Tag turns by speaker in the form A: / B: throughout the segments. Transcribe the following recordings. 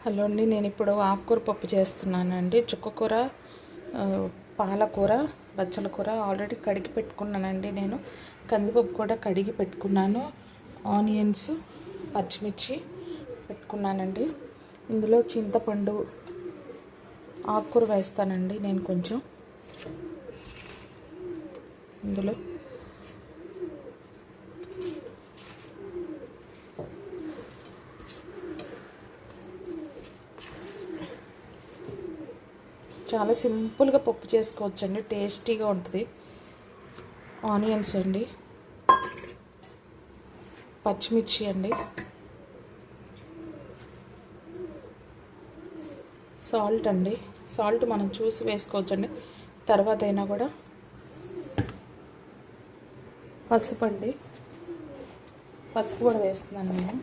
A: Hello అండి, నేను ఇప్పుడు ఆకుకూర పప్పు చేస్తున్నానండి. చుక్కకూర, పాలకూర, బచ్చల కూర ఆల్రెడీ కడిగి పెట్టుకున్నానండి. నేను కందిపప్పు కూడా కడిగి పెట్టుకున్నాను. ఆనియన్స్, పచ్చిమిర్చి పెట్టుకున్నానండి. ఇందులో చింతపండు, ఆకుకూర వేస్తానండి నేను కొంచెం. ఇందులో చాలా సింపుల్గా పప్పు చేసుకోవచ్చండి, టేస్టీగా ఉంటుంది. ఆనియన్స్ అండి, పచ్చిమిర్చి అండి, సాల్ట్ అండి. సాల్ట్ మనం చూసి వేసుకోవచ్చండి, తర్వాత అయినా కూడా. పసుపు అండి, పసుపు కూడా వేస్తున్నాను నేను.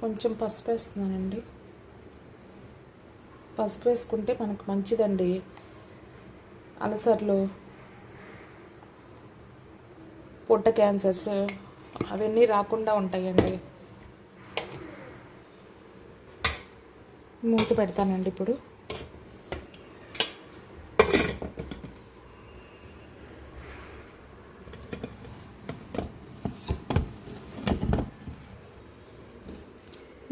A: కొంచెం పసుపు వేస్తున్నానండి. పసుపు వేసుకుంటే మనకు మంచిదండి. అలసర్లు, పొట్ట క్యాన్సర్స్ అవన్నీ రాకుండా ఉంటాయండి. మూత పెడతానండి ఇప్పుడు.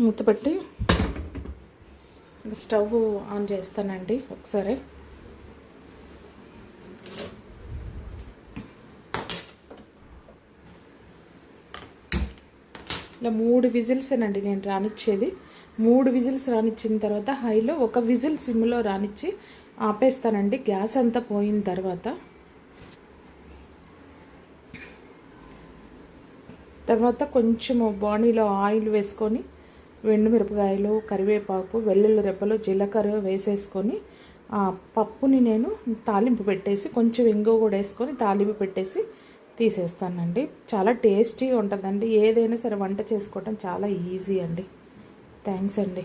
A: మూత పెట్టి స్టవ్ ఆన్ చేస్తానండి ఒకసారి. ఇలా 3 విజిల్సేనండి నేను రానిచ్చేది. 3 విజిల్స్ రానిచ్చిన తర్వాత హైలో, 1 విజిల్ సిమ్లో రానిచ్చి ఆపేస్తానండి గ్యాస్ అంతా పోయిన తర్వాత కొంచెం బాణీలో ఆయిల్ వేసుకొని, ఎండుమిరపకాయలు, కరివేపాకు, వెల్లుల్లి రెబ్బలు, జీలకర్ర వేసేసుకొని ఆ పప్పుని నేను తాలింపు పెట్టేసి, కొంచెం ఇంగువ కూడా వేసుకొని తాలింపు పెట్టేసి తీసేస్తానండి. చాలా టేస్టీగా ఉంటుందండి. ఏదైనా సరే వంట చేసుకోవడం చాలా ఈజీ అండి. థ్యాంక్స్ అండి.